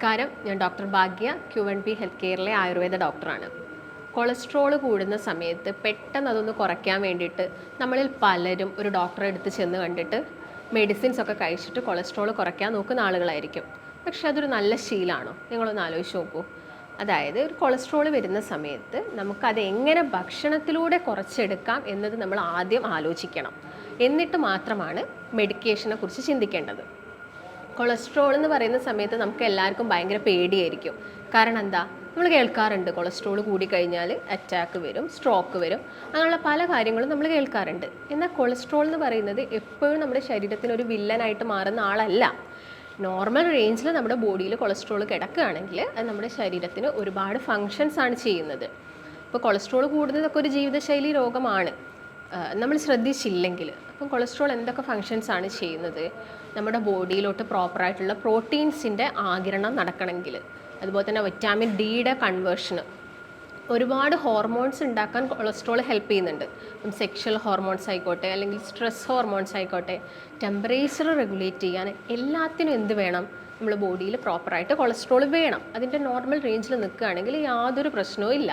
നമസ്കാരം, ഞാൻ ഡോക്ടർ ഭാഗ്യ, Q1B health കെയറിലെ Ayurveda ഡോക്ടറാണ്. കൊളസ്ട്രോൾ കൂടുന്ന സമയത്ത് പെട്ടെന്ന് അതൊന്ന് കുറയ്ക്കാൻ വേണ്ടിയിട്ട് നമ്മളിൽ പലരും ഒരു ഡോക്ടറെ അടുത്ത് ചെന്ന് കണ്ടിട്ട് മെഡിസിൻസ് ഒക്കെ കഴിച്ചിട്ട് കൊളസ്ട്രോൾ കുറയ്ക്കാൻ നോക്കുന്ന ആളുകളായിരിക്കും. പക്ഷെ അതൊരു നല്ല ശീലമാണോ? നിങ്ങളൊന്ന് ആലോചിച്ച് നോക്കൂ. അതായത് ഒരു കൊളസ്ട്രോൾ വരുന്ന സമയത്ത് നമുക്കത് എങ്ങനെ ഭക്ഷണത്തിലൂടെ കുറച്ചെടുക്കാം എന്നത് നമ്മൾ ആദ്യം ആലോചിക്കണം. എന്നിട്ട് മാത്രമാണ് മെഡിക്കേഷനെ കുറിച്ച് ചിന്തിക്കേണ്ടത്. കൊളസ്ട്രോൾ എന്ന് പറയുന്ന സമയത്ത് നമുക്ക് എല്ലാവർക്കും ഭയങ്കര പേടിയായിരിക്കും. കാരണം എന്താ, നമ്മൾ കേൾക്കാറുണ്ട് കൊളസ്ട്രോൾ കൂടിക്കഴിഞ്ഞാൽ അറ്റാക്ക് വരും, സ്ട്രോക്ക് വരും, അങ്ങനെയുള്ള പല കാര്യങ്ങളും നമ്മൾ കേൾക്കാറുണ്ട്. എന്നാൽ കൊളസ്ട്രോൾ എന്ന് പറയുന്നത് എപ്പോഴും നമ്മുടെ ശരീരത്തിന് ഒരു വില്ലനായിട്ട് മാറുന്ന ആളല്ല. നോർമൽ റേഞ്ചിൽ നമ്മുടെ ബോഡിയിൽ കൊളസ്ട്രോൾ കിടക്കുകയാണെങ്കിൽ അത് നമ്മുടെ ശരീരത്തിന് ഒരുപാട് ഫങ്ഷൻസ് ആണ് ചെയ്യുന്നത്. ഇപ്പോൾ കൊളസ്ട്രോൾ കൂടുന്നതൊക്കെ ഒരു ജീവിതശൈലി രോഗമാണ് നമ്മൾ ശ്രദ്ധിച്ചില്ലെങ്കിൽ. അപ്പം കൊളസ്ട്രോൾ എന്തൊക്കെ ഫങ്ഷൻസ് ആണ് ചെയ്യുന്നത്? നമ്മുടെ ബോഡിയിലോട്ട് പ്രോപ്പറായിട്ടുള്ള പ്രോട്ടീൻസിൻ്റെ ആഗിരണം നടക്കണമെങ്കിൽ, അതുപോലെ തന്നെ വിറ്റാമിൻ ഡിയുടെ കൺവേർഷന്, ഒരുപാട് ഹോർമോൺസ് ഉണ്ടാക്കാൻ കൊളസ്ട്രോൾ ഹെൽപ്പ് ചെയ്യുന്നുണ്ട്. ഇപ്പം സെക്ഷൽ ഹോർമോൺസ് ആയിക്കോട്ടെ, അല്ലെങ്കിൽ സ്ട്രെസ് ഹോർമോൺസ് ആയിക്കോട്ടെ, ടെമ്പറേച്ചർ റെഗുലേറ്റ് ചെയ്യാൻ എല്ലാത്തിനും എന്ത് വേണം? നമ്മൾ ബോഡിയിൽ പ്രോപ്പറായിട്ട് കൊളസ്ട്രോൾ വേണം. അതിൻ്റെ നോർമൽ റേഞ്ചിൽ നിൽക്കുകയാണെങ്കിൽ യാതൊരു പ്രശ്നവും ഇല്ല.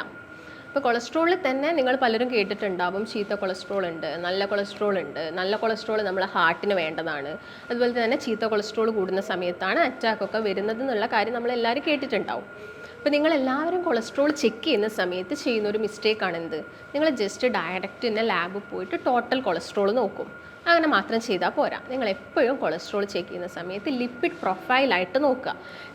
ഇപ്പോൾ കൊളസ്ട്രോളിൽ തന്നെ നിങ്ങൾ പലരും കേട്ടിട്ടുണ്ടാവും, ചീത്ത കൊളസ്ട്രോൾ ഉണ്ട്, നല്ല കൊളസ്ട്രോൾ ഉണ്ട്. നല്ല കൊളസ്ട്രോൾ നമ്മളെ ഹാർട്ടിന് വേണ്ടതാണ്. അതുപോലെ തന്നെ ചീത്ത കൊളസ്ട്രോൾ കൂടുന്ന സമയത്താണ് അറ്റാക്കൊക്കെ വരുന്നത് എന്നുള്ള കാര്യം നമ്മളെല്ലാവരും കേട്ടിട്ടുണ്ടാവും. അപ്പോൾ നിങ്ങളെല്ലാവരും കൊളസ്ട്രോൾ ചെക്ക് ചെയ്യുന്ന സമയത്ത് ചെയ്യുന്ന ഒരു മിസ്റ്റേക്കാണ് എന്ത്? നിങ്ങൾ ജസ്റ്റ് ഡയറക്റ്റ് തന്നെ ലാബിൽ പോയിട്ട് ടോട്ടൽ കൊളസ്ട്രോൾ നോക്കും. അങ്ങനെ മാത്രം ചെയ്താൽ പോരാ. നിങ്ങൾ എപ്പോഴും കൊളസ്ട്രോൾ ചെക്ക് ചെയ്യുന്ന സമയത്ത് ലിപ്പിഡ് പ്രൊഫൈലായിട്ട് നോക്കുക.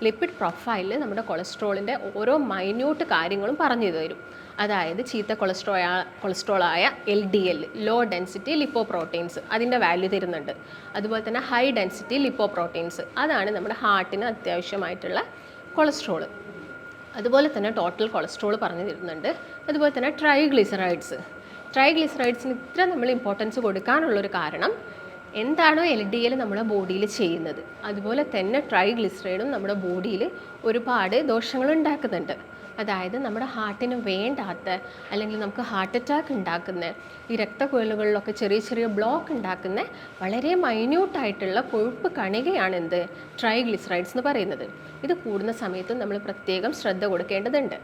ലിപ്പിഡ് പ്രൊഫൈലിൽ നമ്മുടെ കൊളസ്ട്രോളിൻ്റെ ഓരോ മൈന്യൂട്ട് കാര്യങ്ങളും പറഞ്ഞു തരും. അതായത് ചീത്ത കൊളസ്ട്രോളായ LDL, ലോ ഡെൻസിറ്റി ലിപ്പോപ്രോട്ടീൻസ്, അതിൻ്റെ വാല്യൂ തരുന്നുണ്ട്. അതുപോലെ തന്നെ ഹൈ ഡെൻസിറ്റി ലിപ്പോപ്രോട്ടീൻസ്, അതാണ് നമ്മുടെ ഹാർട്ടിന് അത്യാവശ്യമായിട്ടുള്ള കൊളസ്ട്രോൾ. അതുപോലെ തന്നെ ടോട്ടൽ കൊളസ്ട്രോൾ പറഞ്ഞു തരുന്നുണ്ട്. അതുപോലെ തന്നെ ട്രൈഗ്ലിസറൈഡ്സിന് ഇത്ര നമ്മൾ ഇമ്പോർട്ടൻസ് കൊടുക്കാനുള്ളൊരു കാരണം എന്താണോ LDL നമ്മുടെ ബോഡിയിൽ ചെയ്യുന്നത്, അതുപോലെ തന്നെ ട്രൈഗ്ലിസറൈഡും നമ്മുടെ ബോഡിയിൽ ഒരുപാട് ദോഷങ്ങൾ ഉണ്ടാക്കുന്നുണ്ട്. അതായത് നമ്മുടെ ഹാർട്ടിന് വേണ്ടാത്ത, അല്ലെങ്കിൽ നമുക്ക് ഹാർട്ട് അറ്റാക്ക് ഉണ്ടാക്കുന്ന, ഈ രക്തക്കുഴലുകളിലൊക്കെ ചെറിയ ചെറിയ ബ്ലോക്ക് ഉണ്ടാക്കുന്ന വളരെ മൈന്യൂട്ടായിട്ടുള്ള കൊഴുപ്പ് കണികയാണ് എന്ത്? ട്രൈഗ്ലിസറൈഡ്സ് എന്ന് പറയുന്നത്. ഇത് കൂടുന്ന സമയത്ത് നമ്മൾ പ്രത്യേകം ശ്രദ്ധ കൊടുക്കേണ്ടതുണ്ട്.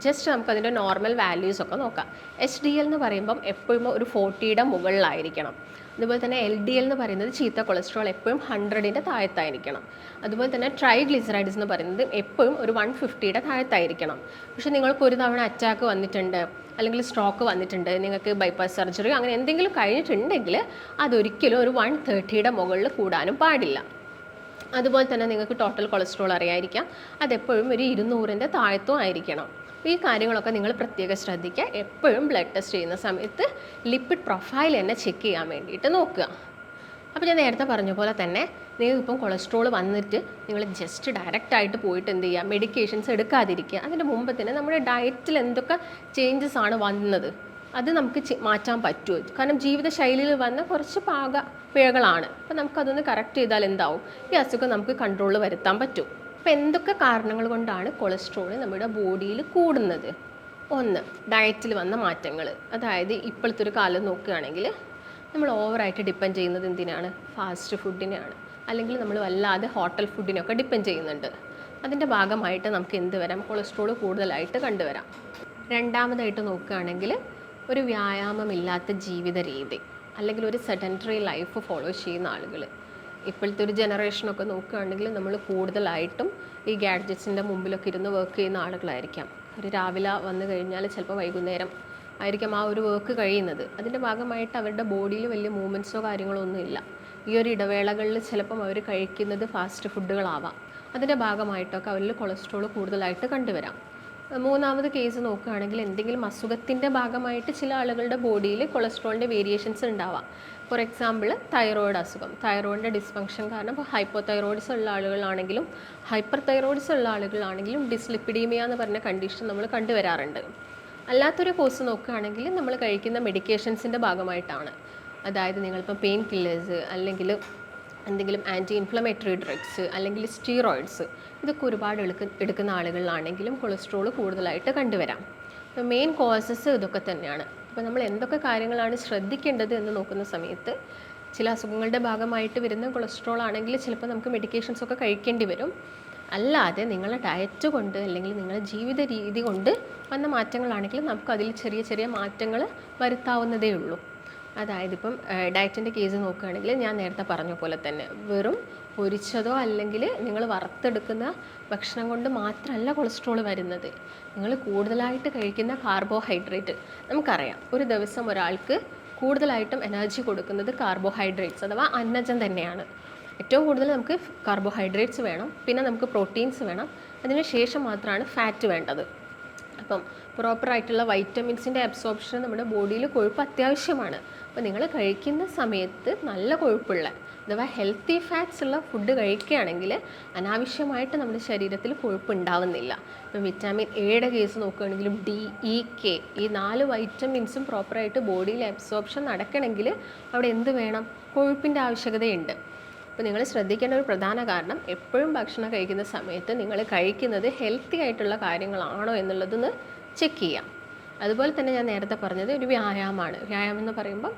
ജസ്റ്റ് നമുക്കതിൻ്റെ നോർമൽ വാല്യൂസ് ഒക്കെ നോക്കാം. HDL എന്ന് പറയുമ്പം എപ്പോഴും ഒരു 40യുടെ മുകളിലായിരിക്കണം. അതുപോലെ തന്നെ LDL എന്ന് പറയുന്നത് ചീത്ത കൊളസ്ട്രോൾ എപ്പോഴും 100ൻ്റെ താഴത്തായിരിക്കണം. അതുപോലെ തന്നെ ട്രൈഗ്ലിസറൈഡ്സ് എന്ന് പറയുന്നത് എപ്പോഴും ഒരു 150യുടെ താഴത്തായിരിക്കണം. പക്ഷേ നിങ്ങൾക്ക് ഒരു തവണ അറ്റാക്ക് വന്നിട്ടുണ്ട്, അല്ലെങ്കിൽ സ്ട്രോക്ക് വന്നിട്ടുണ്ട്, നിങ്ങൾക്ക് ബൈപ്പാസ് സർജറി അങ്ങനെ എന്തെങ്കിലും കഴിഞ്ഞിട്ടുണ്ടെങ്കിൽ അതൊരിക്കലും ഒരു 130യുടെ മുകളിൽ കൂടാനും പാടില്ല. അതുപോലെ തന്നെ നിങ്ങൾക്ക് ടോട്ടൽ കൊളസ്ട്രോൾ അറിയാതിരിക്കാം, അതെപ്പോഴും ഒരു 200ൻ്റെ താഴത്തും ആയിരിക്കണം. ഈ കാര്യങ്ങളൊക്കെ നിങ്ങൾ പ്രത്യേകം ശ്രദ്ധിക്കുക. എപ്പോഴും ബ്ലഡ് ടെസ്റ്റ് ചെയ്യുന്ന സമയത്ത് ലിപ്പിഡ് പ്രൊഫൈൽ തന്നെ ചെക്ക് ചെയ്യാൻ വേണ്ടിയിട്ട് നോക്കുക. അപ്പോൾ ഞാൻ നേരത്തെ പറഞ്ഞ പോലെ തന്നെ നിങ്ങൾക്കിപ്പം കൊളസ്ട്രോൾ വന്നിട്ട് നിങ്ങൾ ജസ്റ്റ് ഡയറക്റ്റായിട്ട് പോയിട്ട് എന്ത് ചെയ്യുക? മെഡിക്കേഷൻസ് എടുക്കാതിരിക്കുക. അതിൻ്റെ മുമ്പ് തന്നെ നമ്മുടെ ഡയറ്റിൽ എന്തൊക്കെ ചേഞ്ചസ് ആണ് വന്നത് അത് നമുക്ക് മാറ്റാൻ പറ്റുമോ? കാരണം ജീവിതശൈലിയിൽ വന്ന കുറച്ച് പിഴകളാണ്. അപ്പോൾ നമുക്കതൊന്ന് കറക്റ്റ് ചെയ്താൽ എന്താവും? ഈ അസുഖം നമുക്ക് കൺട്രോളിൽ വരുത്താൻ പറ്റും. അപ്പോൾ എന്തൊക്കെ കാരണങ്ങൾ കൊണ്ടാണ് കൊളസ്ട്രോൾ നമ്മുടെ ബോഡിയിൽ കൂടുന്നത്? ഒന്ന്, ഡയറ്റിൽ വന്ന മാറ്റങ്ങൾ. അതായത് ഇപ്പോഴത്തെ ഒരു കാലം നോക്കുകയാണെങ്കിൽ നമ്മൾ ഓവറായിട്ട് ഡിപ്പെൻഡ് ചെയ്യുന്നത് എന്തിനാണ്? ഫാസ്റ്റ് ഫുഡിനെയാണ്. അല്ലെങ്കിൽ നമ്മൾ വല്ലാതെ ഹോട്ടൽ ഫുഡിനൊക്കെ ഡിപ്പെൻഡ് ചെയ്യുന്നുണ്ട്. അതിൻ്റെ ഭാഗമായിട്ട് നമുക്ക് എന്ത് വരാം? കൊളസ്ട്രോൾ കൂടുതലായിട്ട് കണ്ടുവരാം. രണ്ടാമതായിട്ട് നോക്കുകയാണെങ്കിൽ ഒരു വ്യായാമമില്ലാത്ത ജീവിത രീതി, അല്ലെങ്കിൽ ഒരു സെഡൻറ്ററി ലൈഫ് ഫോളോ ചെയ്യുന്ന ആളുകൾ. ഇപ്പോഴത്തെ ഒരു ജനറേഷനൊക്കെ നോക്കുകയാണെങ്കിൽ നമ്മൾ കൂടുതലായിട്ടും ഈ ഗാഡ്ജറ്റ്സിൻ്റെ മുമ്പിലൊക്കെ ഇരുന്ന് വർക്ക് ചെയ്യുന്ന ആളുകളായിരിക്കാം. ഒരു രാവിലെ വന്നു കഴിഞ്ഞാൽ ചിലപ്പോൾ വൈകുന്നേരം ആയിരിക്കും ആ ഒരു വർക്ക് കഴിയുന്നത്. അതിൻ്റെ ഭാഗമായിട്ട് അവരുടെ ബോഡിയിൽ വലിയ മൂവ്മെൻറ്റ്സോ കാര്യങ്ങളോ ഒന്നുമില്ല. ഈ ഒരു ഇടവേളകളിൽ ചിലപ്പം അവർ കഴിക്കുന്നത് ഫാസ്റ്റ് ഫുഡുകളാവാം. അതിൻ്റെ ഭാഗമായിട്ടൊക്കെ അവരിൽ കൊളസ്ട്രോൾ കൂടുതലായിട്ട് കണ്ടുവരാം. മൂന്നാമത് കേസ് നോക്കുകയാണെങ്കിൽ എന്തെങ്കിലും അസുഖത്തിൻ്റെ ഭാഗമായിട്ട് ചില ആളുകളുടെ ബോഡിയിൽ കൊളസ്ട്രോളിൻ്റെ വേരിയേഷൻസ് ഉണ്ടാവാം. ഫോർ എക്സാമ്പിൾ തൈറോയിഡ് അസുഖം, തൈറോയിഡിൻ്റെ ഡിസ്ഫങ്ഷൻ കാരണം ഇപ്പോൾ ഹൈപ്പോതൈറോയിഡ്സ് ഉള്ള ആളുകളാണെങ്കിലും ഹൈപ്പർ തൈറോയിഡ്സ് ഉള്ള ആളുകളാണെങ്കിലും ഡിസ്ലിപ്പിഡീമിയ എന്ന് പറഞ്ഞ കണ്ടീഷൻ നമ്മൾ കണ്ടുവരാറുണ്ട്. അല്ലാത്തൊരു കോഴ്സ് നോക്കുകയാണെങ്കിൽ നമ്മൾ കഴിക്കുന്ന മെഡിക്കേഷൻസിൻ്റെ ഭാഗമായിട്ടാണ്. അതായത് നിങ്ങളിപ്പോൾ പെയിൻ കില്ലേഴ്സ്, അല്ലെങ്കിൽ എന്തെങ്കിലും ആൻറ്റി ഇൻഫ്ലമേറ്ററി ഡ്രഗ്സ്, അല്ലെങ്കിൽ സ്റ്റീറോയിഡ്സ്, ഇതൊക്കെ ഒരുപാട് എടുക്കുന്ന ആളുകളിലാണെങ്കിലും കൊളസ്ട്രോൾ കൂടുതലായിട്ട് കണ്ടുവരാം. മെയിൻ കോസസ് ഇതൊക്കെ തന്നെയാണ്. അപ്പോൾ നമ്മൾ എന്തൊക്കെ കാര്യങ്ങളാണ് ശ്രദ്ധിക്കേണ്ടത് എന്ന് നോക്കുന്ന സമയത്ത് ചില അസുഖങ്ങളുടെ ഭാഗമായിട്ട് വരുന്ന കൊളസ്ട്രോൾ ആണെങ്കിൽ ചിലപ്പോൾ നമുക്ക് മെഡിക്കേഷൻസ് ഒക്കെ കഴിക്കേണ്ടി വരും. അല്ലാതെ നിങ്ങളുടെ ഡയറ്റ് കൊണ്ട് അല്ലെങ്കിൽ നിങ്ങളുടെ ജീവിത രീതി കൊണ്ട് വന്ന മാറ്റങ്ങളാണെങ്കിൽ നമുക്കതിൽ ചെറിയ ചെറിയ മാറ്റങ്ങൾ വരുത്താവുന്നതേ ഉള്ളൂ. അതായത് ഇപ്പം ഡയറ്റിൻ്റെ കേസ് നോക്കുകയാണെങ്കിൽ ഞാൻ നേരത്തെ പറഞ്ഞ പോലെ തന്നെ വെറും പൊരിച്ചതോ അല്ലെങ്കിൽ നിങ്ങൾ വറുത്തെടുക്കുന്ന ഭക്ഷണം കൊണ്ട് മാത്രമല്ല കൊളസ്ട്രോൾ വരുന്നത്. നിങ്ങൾ കൂടുതലായിട്ട് കഴിക്കുന്ന കാർബോഹൈഡ്രേറ്റ്, നമുക്കറിയാം ഒരു ദിവസം ഒരാൾക്ക് കൂടുതലായിട്ടും എനർജി കൊടുക്കുന്നത് കാർബോഹൈഡ്രേറ്റ്സ് അഥവാ അന്നജം തന്നെയാണ്. ഏറ്റവും കൂടുതൽ നമുക്ക് കാർബോഹൈഡ്രേറ്റ്സ് വേണം, പിന്നെ നമുക്ക് പ്രോട്ടീൻസ് വേണം, അതിന് ശേഷം മാത്രമാണ് ഫാറ്റ് വേണ്ടത്. അപ്പം പ്രോപ്പറായിട്ടുള്ള വൈറ്റമിൻസിൻ്റെ അബ്സോർപ്ഷൻ നമ്മുടെ ബോഡിയിൽ കൊഴുപ്പ് അത്യാവശ്യമാണ്. അപ്പോൾ നിങ്ങൾ കഴിക്കുന്ന സമയത്ത് നല്ല കൊഴുപ്പുള്ള അഥവാ ഹെൽത്തി ഫാറ്റ്സ് ഉള്ള ഫുഡ് കഴിക്കുകയാണെങ്കിൽ അനാവശ്യമായിട്ട് നമ്മുടെ ശരീരത്തിൽ കൊഴുപ്പ് ഉണ്ടാവുന്നില്ല. ഇപ്പം വിറ്റാമിൻ എയുടെ കേസ് നോക്കുകയാണെങ്കിലും ഡി, ഇ, കെ, ഈ 4 വൈറ്റമിൻസും പ്രോപ്പറായിട്ട് ബോഡിയിൽ അബ്സോർപ്ഷൻ നടക്കണമെങ്കിൽ അവിടെ എന്ത് വേണം? കൊഴുപ്പിൻ്റെ ആവശ്യകതയുണ്ട്. അപ്പോൾ നിങ്ങൾ ശ്രദ്ധിക്കേണ്ട ഒരു പ്രധാന കാരണം എപ്പോഴും ഭക്ഷണം കഴിക്കുന്ന സമയത്ത് നിങ്ങൾ കഴിക്കുന്നത് ഹെൽത്തി ആയിട്ടുള്ള കാര്യങ്ങളാണോ എന്നുള്ളതൊന്ന് ചെക്ക് ചെയ്യാം. അതുപോലെ തന്നെ ഞാൻ നേരത്തെ പറഞ്ഞത് ഒരു വ്യായാമമാണ്. വ്യായാമം എന്ന് പറയുമ്പം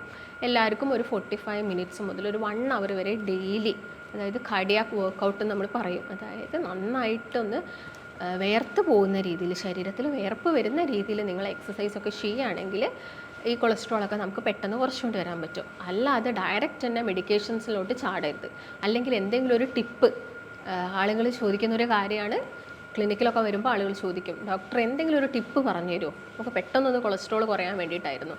എല്ലാവർക്കും ഒരു 45 മിനിറ്റ്സ് മുതൽ ഒരു 1 അവർ വരെ ഡെയിലി, അതായത് കാർഡിയാക് വർക്കൗട്ട് നമ്മൾ പറയും, അതായത് നന്നായിട്ടൊന്ന് വേർത്ത് പോകുന്ന രീതിയിൽ, ശരീരത്തിൽ വേർപ്പ് വരുന്ന രീതിയിൽ നിങ്ങൾ എക്സസൈസൊക്കെ ചെയ്യുകയാണെങ്കിൽ ഈ കൊളസ്ട്രോളൊക്കെ നമുക്ക് പെട്ടെന്ന് കുറച്ചുകൊണ്ട് വരാൻ പറ്റും. അല്ലാതെ ഡയറക്റ്റ് തന്നെ മെഡിക്കേഷൻസിലോട്ട് ചാടരുത്. അല്ലെങ്കിൽ എന്തെങ്കിലും ഒരു ടിപ്പ് ആളുകൾ ചോദിക്കുന്ന ഒരു കാര്യമാണ്, ക്ലിനിക്കിലൊക്കെ വരുമ്പോൾ ആളുകൾ ചോദിക്കും, ഡോക്ടർ എന്തെങ്കിലും ഒരു ടിപ്പ് പറഞ്ഞു തരുമോ, നമുക്ക് പെട്ടെന്നൊന്ന് കൊളസ്ട്രോൾ കുറയാൻ വേണ്ടിയിട്ടായിരുന്നു.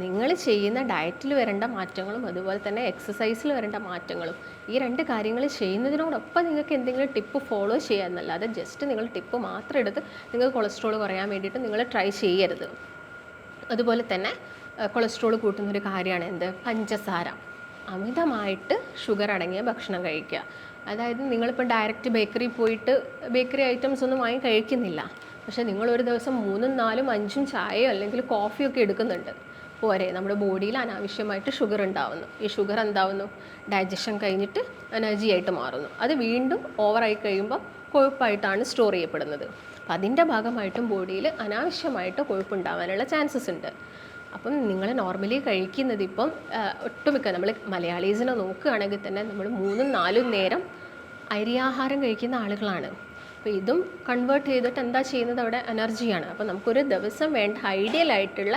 നിങ്ങൾ ചെയ്യുന്ന ഡയറ്റിൽ വരേണ്ട മാറ്റങ്ങളും അതുപോലെ തന്നെ എക്സസൈസിൽ വരേണ്ട മാറ്റങ്ങളും, ഈ 2 കാര്യങ്ങൾ ചെയ്യുന്നതിനോടൊപ്പം നിങ്ങൾക്ക് എന്തെങ്കിലും ടിപ്പ് ഫോളോ ചെയ്യാമെന്നല്ലാതെ ജസ്റ്റ് നിങ്ങൾ ടിപ്പ് മാത്രം എടുത്ത് നിങ്ങൾക്ക് കൊളസ്ട്രോൾ കുറയാൻ വേണ്ടിയിട്ട് നിങ്ങൾ ട്രൈ ചെയ്യരുത്. അതുപോലെ തന്നെ കൊളസ്ട്രോൾ കൂട്ടുന്നൊരു കാര്യമാണ് എന്ത്? പഞ്ചസാര. അമിതമായിട്ട് ഷുഗർ അടങ്ങിയ ഭക്ഷണം കഴിക്കുക. അതായത് നിങ്ങളിപ്പോൾ ഡയറക്റ്റ് ബേക്കറി പോയിട്ട് ബേക്കറി ഐറ്റംസ് ഒന്നും വാങ്ങി കഴിക്കുന്നില്ല, പക്ഷേ നിങ്ങളൊരു ദിവസം 3, 4, 5 ചായയോ അല്ലെങ്കിൽ കോഫിയോ ഒക്കെ എടുക്കുന്നുണ്ട്. പോരെ, നമ്മുടെ ബോഡിയിൽ അനാവശ്യമായിട്ട് ഷുഗർ ഉണ്ടാവുന്നു. ഈ ഷുഗർ എന്താവുന്നു? ഡൈജഷൻ കഴിഞ്ഞിട്ട് എനർജി ആയിട്ട് മാറുന്നു. അത് വീണ്ടും ഓവറായി കഴിയുമ്പോൾ കൊഴുപ്പായിട്ടാണ് സ്റ്റോർ ചെയ്യപ്പെടുന്നത്. അപ്പം അതിൻ്റെ ഭാഗമായിട്ടും ബോഡിയിൽ അനാവശ്യമായിട്ട് കൊഴുപ്പുണ്ടാവാനുള്ള ചാൻസസ് ഉണ്ട്. അപ്പം നിങ്ങൾ നോർമലി കഴിക്കുന്നത് ഇപ്പം ഒട്ടുമിക്ക നമ്മൾ മലയാളീസിനെ നോക്കുകയാണെങ്കിൽ തന്നെ നമ്മൾ 3, 4 നേരം അരിയാഹാരം കഴിക്കുന്ന ആളുകളാണ്. അപ്പോൾ ഇതും കൺവേർട്ട് ചെയ്തിട്ട് എന്താ ചെയ്യുന്നത്? അവിടെ എനർജിയാണ്. അപ്പോൾ നമുക്കൊരു ദിവസം വേണ്ട ഐഡിയലായിട്ടുള്ള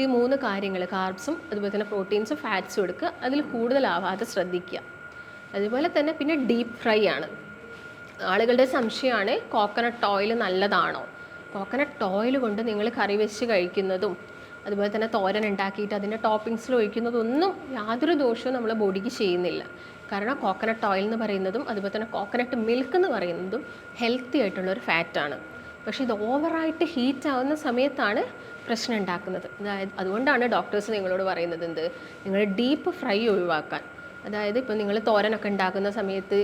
ഈ 3 കാര്യങ്ങൾ, കാർബ്സും അതുപോലെ തന്നെ പ്രോട്ടീൻസും ഫാറ്റ്സും എടുക്കുക, അതിൽ കൂടുതലാവാതെ ശ്രദ്ധിക്കുക. അതുപോലെ തന്നെ പിന്നെ ഡീപ്പ് ഫ്രൈ ആണ്. ആളുകളുടെ സംശയമാണ് കോക്കനട്ട് ഓയിൽ നല്ലതാണോ? കോക്കനട്ട് ഓയിൽ കൊണ്ട് നിങ്ങൾ കറി വെച്ച് കഴിക്കുന്നതും അതുപോലെ തന്നെ തോരൻ ഉണ്ടാക്കിയിട്ട് അതിൻ്റെ ടോപ്പിങ്സിൽ ഒഴിക്കുന്നതൊന്നും യാതൊരു ദോഷവും നമ്മളെ ബോഡിക്ക് ചെയ്യുന്നില്ല. കാരണം കോക്കനട്ട് ഓയിൽ എന്ന് പറയുന്നതും അതുപോലെ തന്നെ കോക്കനട്ട് മിൽക്ക് എന്ന് പറയുന്നതും ഹെൽത്തി ആയിട്ടുള്ളൊരു ഫാറ്റാണ്. പക്ഷേ ഇത് ഓവറായിട്ട് ഹീറ്റ് ആവുന്ന സമയത്താണ് പ്രശ്നം ഉണ്ടാക്കുന്നത്. അതായത് അതുകൊണ്ടാണ് ഡോക്ടേഴ്സ് നിങ്ങളോട് പറയുന്നത് എന്ത്? നിങ്ങൾ ഡീപ്പ് ഫ്രൈ ഒഴിവാക്കാൻ. അതായത് ഇപ്പോൾ നിങ്ങൾ തോരനൊക്കെ ഉണ്ടാക്കുന്ന സമയത്ത്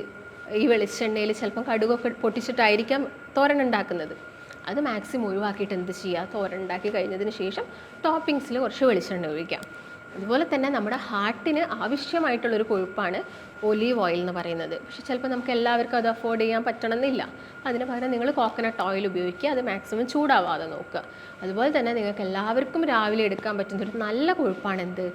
ഈ വെളിച്ചെണ്ണയിൽ ചിലപ്പം കടുകൊക്കെ പൊട്ടിച്ചിട്ടായിരിക്കാം തോരൻ ഉണ്ടാക്കുന്നത്. അത് മാക്സിമം ഒഴിവാക്കിയിട്ട് എന്ത് ചെയ്യുക? തോരൻ ഉണ്ടാക്കി കഴിഞ്ഞതിന് ശേഷം ടോപ്പിങ്സിൽ കുറച്ച് വെളിച്ചെണ്ണ ഒഴിക്കാം. അതുപോലെ തന്നെ നമ്മുടെ ഹാർട്ടിന് ആവശ്യമായിട്ടുള്ളൊരു കൊഴുപ്പാണ് ഒലീവ് ഓയിൽ എന്ന് പറയുന്നത്. പക്ഷെ ചിലപ്പോൾ നമുക്ക് എല്ലാവർക്കും അത് അഫോർഡ് ചെയ്യാൻ പറ്റണമെന്നില്ല. അതിന് പകരം നിങ്ങൾ കോക്കനട്ട് ഓയിൽ ഉപയോഗിക്കുക, അത് മാക്സിമം ചൂടാവാതെ നോക്കുക. അതുപോലെ തന്നെ നിങ്ങൾക്ക് എല്ലാവർക്കും രാവിലെ എടുക്കാൻ പറ്റുന്നൊരു നല്ല കൊഴുപ്പാണ് എന്ത്?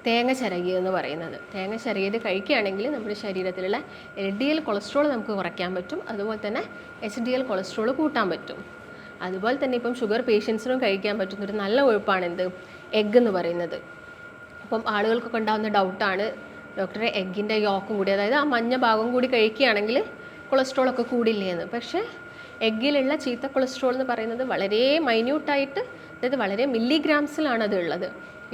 തേങ്ങ ചിരകിയത് എന്ന് പറയുന്നത്. തേങ്ങ ചിരകിയത് കഴിക്കുകയാണെങ്കിൽ നമ്മുടെ ശരീരത്തിലുള്ള LDL കൊളസ്ട്രോൾ നമുക്ക് കുറയ്ക്കാൻ പറ്റും. അതുപോലെ തന്നെ HDL കൊളസ്ട്രോൾ കൂട്ടാൻ പറ്റും. അതുപോലെ തന്നെ ഇപ്പം ഷുഗർ പേഷ്യൻസിനും കഴിക്കാൻ പറ്റുന്നൊരു നല്ല കൊഴുപ്പാണ് എന്ത്? എഗ്ഗ് എന്ന് പറയുന്നത്. അപ്പം ആളുകൾക്കൊക്കെ ഉണ്ടാകുന്ന ഡൗട്ടാണ്, ഡോക്ടറെ എഗ്ഗിൻ്റെ യോക്കും കൂടി, അതായത് ആ മഞ്ഞ ഭാഗം കൂടി കഴിക്കുകയാണെങ്കിൽ കൊളസ്ട്രോളൊക്കെ കൂടില്ലേ എന്ന്. പക്ഷേ എഗ്ഗിലുള്ള ചീത്ത കൊളസ്ട്രോൾ എന്ന് പറയുന്നത് വളരെ മൈന്യൂട്ടായിട്ട്, അതായത് വളരെ മില്ലിഗ്രാംസിലാണ് അത് ഉള്ളത്.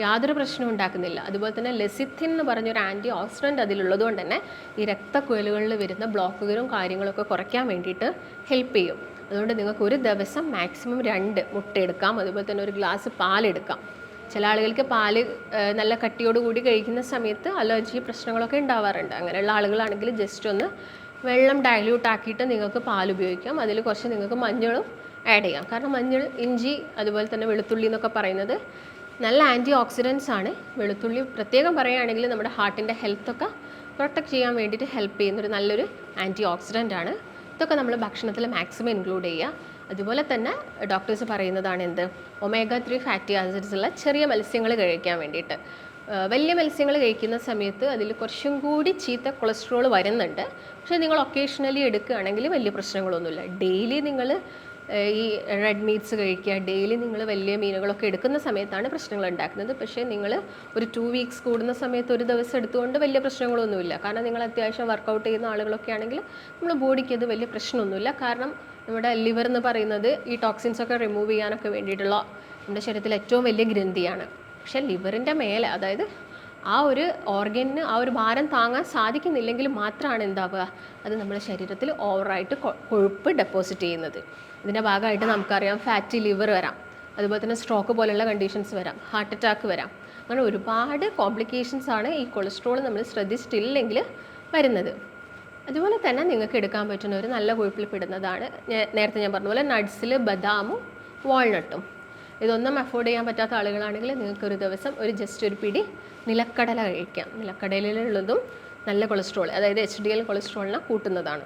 യാതൊരു പ്രശ്നവും ഉണ്ടാക്കുന്നില്ല. അതുപോലെ തന്നെ ലെസിത്തിൻ എന്ന് പറഞ്ഞൊരു ആൻറ്റി ഓക്സിഡൻറ്റ് അതിലുള്ളത് കൊണ്ട് തന്നെ ഈ രക്തക്കുഴലുകളിൽ വരുന്ന ബ്ലോക്കുകളും കാര്യങ്ങളൊക്കെ കുറയ്ക്കാൻ വേണ്ടിയിട്ട് ഹെൽപ്പ് ചെയ്യും. അതുകൊണ്ട് നിങ്ങൾക്ക് ഒരു ദിവസം മാക്സിമം 2 മുട്ട എടുക്കാം. അതുപോലെ തന്നെ ഒരു ഗ്ലാസ് പാലെടുക്കാം. ചില ആളുകൾക്ക് പാല് നല്ല കട്ടിയോടുകൂടി കഴിക്കുന്ന സമയത്ത് അലർജി പ്രശ്നങ്ങളൊക്കെ ഉണ്ടാവാറുണ്ട്. അങ്ങനെയുള്ള ആളുകളാണെങ്കിൽ ജസ്റ്റ് ഒന്ന് വെള്ളം ഡൈല്യൂട്ട് ആക്കിയിട്ട് നിങ്ങൾക്ക് പാൽ ഉപയോഗിക്കാം. അതിൽ കുറച്ച് നിങ്ങൾക്ക് മഞ്ഞളും ആഡ് ചെയ്യാം. കാരണം മഞ്ഞൾ, ഇഞ്ചി, അതുപോലെ തന്നെ വെളുത്തുള്ളി എന്നൊക്കെ പറയുന്നത് നല്ല ആൻറ്റി ഓക്സിഡൻസ് ആണ്. വെളുത്തുള്ളി പ്രത്യേകം പറയുകയാണെങ്കിൽ നമ്മുടെ ഹാർട്ടിൻ്റെ ഹെൽത്തൊക്കെ പ്രൊട്ടക്റ്റ് ചെയ്യാൻ വേണ്ടിയിട്ട് ഹെൽപ്പ് ചെയ്യുന്നൊരു നല്ലൊരു ആൻറ്റി ഓക്സിഡൻ്റ് ആണ്. ഇതൊക്കെ നമ്മൾ ഭക്ഷണത്തിൽ മാക്സിമം ഇൻക്ലൂഡ് ചെയ്യുക. അതുപോലെ തന്നെ ഡോക്ടേഴ്സ് പറയുന്നതാണ് എന്ത്? omega 3 ഫാറ്റി ആസിഡ്സ് ഉള്ള ചെറിയ മത്സ്യങ്ങൾ കഴിക്കാൻ വേണ്ടിയിട്ട്. വലിയ മത്സ്യങ്ങൾ കഴിക്കുന്ന സമയത്ത് അതിൽ കുറച്ചും കൂടി ചീത്ത കൊളസ്ട്രോൾ വരുന്നുണ്ട്. പക്ഷേ നിങ്ങൾ ഒക്കേഷണലി എടുക്കുകയാണെങ്കിൽ വലിയ പ്രശ്നങ്ങളൊന്നുമില്ല. ഡെയിലി നിങ്ങൾ ഈ റെഡ് മീറ്റ്സ് കഴിക്കുക, ഡെയിലി നിങ്ങൾ വലിയ മീനുകളൊക്കെ എടുക്കുന്ന സമയത്താണ് പ്രശ്നങ്ങൾ ഉണ്ടാക്കുന്നത്. പക്ഷേ നിങ്ങൾ ഒരു 2 വീക്സ് കൂടുന്ന സമയത്ത് ഒരു ദിവസം എടുത്തുകൊണ്ട് വലിയ പ്രശ്നങ്ങളൊന്നുമില്ല. കാരണം നിങ്ങൾ അത്യാവശ്യം വർക്കൗട്ട് ചെയ്യുന്ന ആളുകളൊക്കെ ആണെങ്കിൽ നമ്മുടെ ബോഡിക്ക് അത് വലിയ പ്രശ്നമൊന്നുമില്ല. കാരണം നമ്മുടെ ലിവർ എന്ന് പറയുന്നത് ഈ ടോക്സിൻസൊക്കെ റിമൂവ് ചെയ്യാനൊക്കെ വേണ്ടിയിട്ടുള്ള നമ്മുടെ ശരീരത്തിലെ ഏറ്റവും വലിയ ഗ്രന്ഥിയാണ്. പക്ഷേ ലിവറിൻ്റെ മേലെ, അതായത് ആ ഒരു ഓർഗനിന് ആ ഒരു ഭാരം താങ്ങാൻ സാധിക്കുന്നില്ലെങ്കിൽ മാത്രമാണ് എന്താവുക, അത് നമ്മുടെ ശരീരത്തിൽ ഓവറായിട്ട് കൊഴുപ്പ് ഡെപ്പോസിറ്റ് ചെയ്യുന്നത്. ഇതിൻ്റെ ഭാഗമായിട്ട് നമുക്കറിയാം ഫാറ്റി ലിവർ വരാം, അതുപോലെ തന്നെ സ്ട്രോക്ക് പോലുള്ള കണ്ടീഷൻസ് വരാം, ഹാർട്ട് അറ്റാക്ക് വരാം. അങ്ങനെ ഒരുപാട് കോംപ്ലിക്കേഷൻസ് ആണ് ഈ കൊളസ്ട്രോൾ നമ്മൾ ശ്രദ്ധിച്ചിട്ടില്ലെങ്കിൽ വരുന്നത്. അതുപോലെ തന്നെ നിങ്ങൾക്ക് എടുക്കാൻ പറ്റുന്ന ഒരു നല്ല കൊഴുപ്പിൽ പെടുന്നതാണ് നേരത്തെ ഞാൻ പറഞ്ഞ പോലെ നട്ട്സിൽ ബദാമും വാൾനട്ടും. ഇതൊന്നും അഫോർഡ് ചെയ്യാൻ പറ്റാത്ത ആളുകളാണെങ്കിൽ നിങ്ങൾക്കൊരു ദിവസം ജസ്റ്റ് ഒരു പിടി നിലക്കടല കഴിക്കാം. നിലക്കടലിലുള്ളതും നല്ല കൊളസ്ട്രോൾ, അതായത് HDL കൊളസ്ട്രോളിനെ കൂട്ടുന്നതാണ്.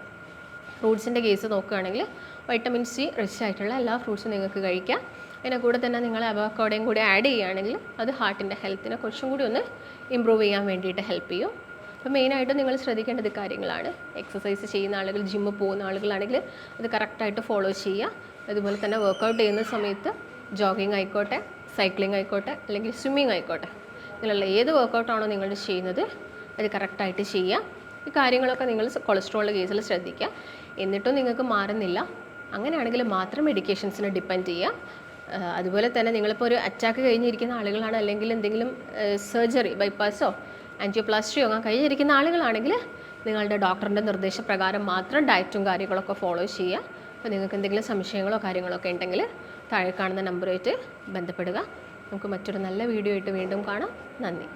ഫ്രൂട്ട്സിൻ്റെ കേസ് നോക്കുകയാണെങ്കിൽ വൈറ്റമിൻ C റിച്ച് ആയിട്ടുള്ള എല്ലാ ഫ്രൂട്ട്സും നിങ്ങൾക്ക് കഴിക്കാം. അതിനെ കൂടെ തന്നെ നിങ്ങൾ അവോക്കാഡോയും കൂടി ആഡ് ചെയ്യുകയാണെങ്കിൽ അത് ഹാർട്ടിൻ്റെ ഹെൽത്തിനെ കുറച്ചും കൂടി ഒന്ന് ഇമ്പ്രൂവ് ചെയ്യാൻ വേണ്ടിയിട്ട് ഹെൽപ്പ് ചെയ്യും. അപ്പോൾ മെയിനായിട്ട് നിങ്ങൾ ശ്രദ്ധിക്കേണ്ടത് കാര്യങ്ങളാണ്. എക്സസൈസ് ചെയ്യുന്ന ആളുകൾ, ജിമ്മിൽ പോകുന്ന ആളുകളാണെങ്കിൽ അത് കറക്റ്റായിട്ട് ഫോളോ ചെയ്യുക. അതുപോലെ തന്നെ വർക്കൗട്ട് ചെയ്യുന്ന സമയത്ത് ജോഗിങ് ആയിക്കോട്ടെ, സൈക്ലിംഗ് ആയിക്കോട്ടെ, അല്ലെങ്കിൽ സ്വിമ്മിങ് ആയിക്കോട്ടെ, നിങ്ങളുള്ള ഏത് വർക്കൗട്ടാണോ നിങ്ങൾ ചെയ്യുന്നത് അത് കറക്റ്റായിട്ട് ചെയ്യുക. ഈ കാര്യങ്ങളൊക്കെ നിങ്ങൾ കൊളസ്ട്രോളിൻ്റെ കേസിൽ ശ്രദ്ധിക്കുക. എന്നിട്ടും നിങ്ങൾക്ക് മാറുന്നില്ല, അങ്ങനെയാണെങ്കിൽ മാത്രം മെഡിക്കേഷൻസിനെ ഡിപ്പെൻഡ് ചെയ്യുക. അതുപോലെ തന്നെ നിങ്ങളിപ്പോൾ ഒരു അറ്റാക്ക് കഴിഞ്ഞിരിക്കുന്ന ആളുകളാണ്, അല്ലെങ്കിൽ എന്തെങ്കിലും സർജറി, ബൈപ്പാസോ ആൻജിയോപ്ലാസ്റ്റിയോ അങ്ങനെ കഴിഞ്ഞിരിക്കുന്ന ആളുകളാണെങ്കിൽ നിങ്ങളുടെ ഡോക്ടറിൻ്റെ നിർദ്ദേശപ്രകാരം മാത്രം ഡയറ്റും കാര്യങ്ങളൊക്കെ ഫോളോ ചെയ്യുക. അപ്പോൾ നിങ്ങൾക്ക് എന്തെങ്കിലും സംശയങ്ങളോ കാര്യങ്ങളൊക്കെ ഉണ്ടെങ്കിൽ താഴെ കാണുന്ന നമ്പറുമായിട്ട് ബന്ധപ്പെടുക. നമുക്ക് മറ്റൊരു നല്ല വീഡിയോ ആയിട്ട് വീണ്ടും കാണാം. നന്ദി.